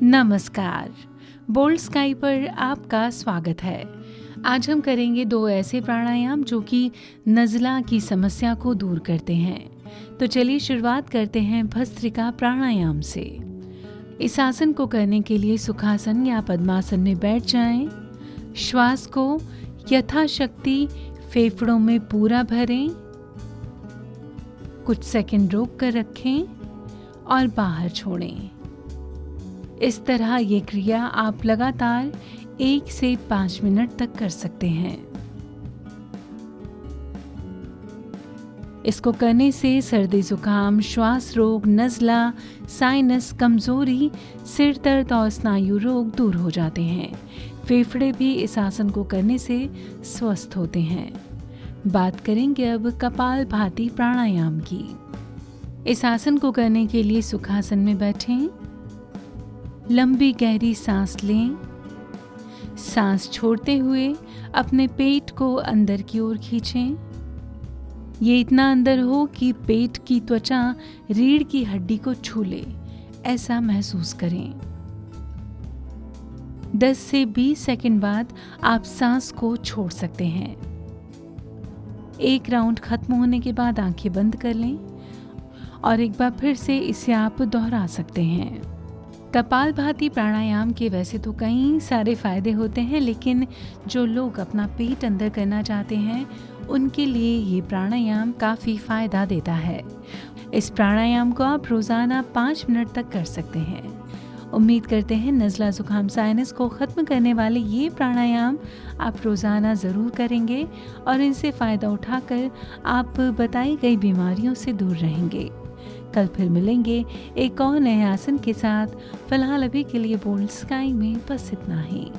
नमस्कार। Bold sky पर आपका स्वागत है। आज हम करेंगे 2 ऐसे प्राणायाम जो कि नज़ला की समस्या को दूर करते हैं। तो चलिए शुरुआत करते हैं भस्त्रिका प्राणायाम से। इस आसन को करने के लिए सुखासन या पद्मासन में बैठ जाएं। श्वास को यथाशक्ति फेफड़ों में पूरा भरें, कुछ सेकंड रोक कर रखें और बाहर छोड़ें। इस तरह ये क्रिया आप लगातार 1 से 5 मिनट तक कर सकते हैं। इसको करने से सर्दी जुकाम, श्वास रोग, नज़ला, साइनस, कमजोरी, सिर दर्द और स्नायु रोग दूर हो जाते हैं। फेफड़े भी इस आसन को करने से स्वस्थ होते हैं। बात करेंगे अब कपालभाति प्राणायाम की। इस आसन को करने के लिए सुखासन में बैठें, लंबी गहरी सांस लें। सांस छोड़ते हुए अपने पेट को अंदर की ओर खींचें। ये इतना अंदर हो कि पेट की त्वचा रीढ़ की हड्डी को छू ले, ऐसा महसूस करें। 10 से 20 सेकंड बाद आप सांस को छोड़ सकते हैं। एक राउंड खत्म होने के बाद आंखें बंद कर लें और एक बार फिर से इसे आप दोहरा सकते हैं। कपालभाति प्राणायाम के वैसे तो कई सारे फायदे होते हैं, लेकिन जो लोग अपना पेट अंदर करना चाहते हैं उनके लिए ये प्राणायाम काफ़ी फ़ायदा देता है। इस प्राणायाम को आप रोज़ाना 5 मिनट तक कर सकते हैं। उम्मीद करते हैं नज़ला जुकाम साइनस को ख़त्म करने वाले ये प्राणायाम आप रोज़ाना ज़रूर करेंगे और इनसे फ़ायदा उठाकर आप बताई गई बीमारियों से दूर रहेंगे। कल फिर मिलेंगे एक और नए आसन के साथ। फिलहाल अभी के लिए बोल्ड स्काई में बस इतना ही।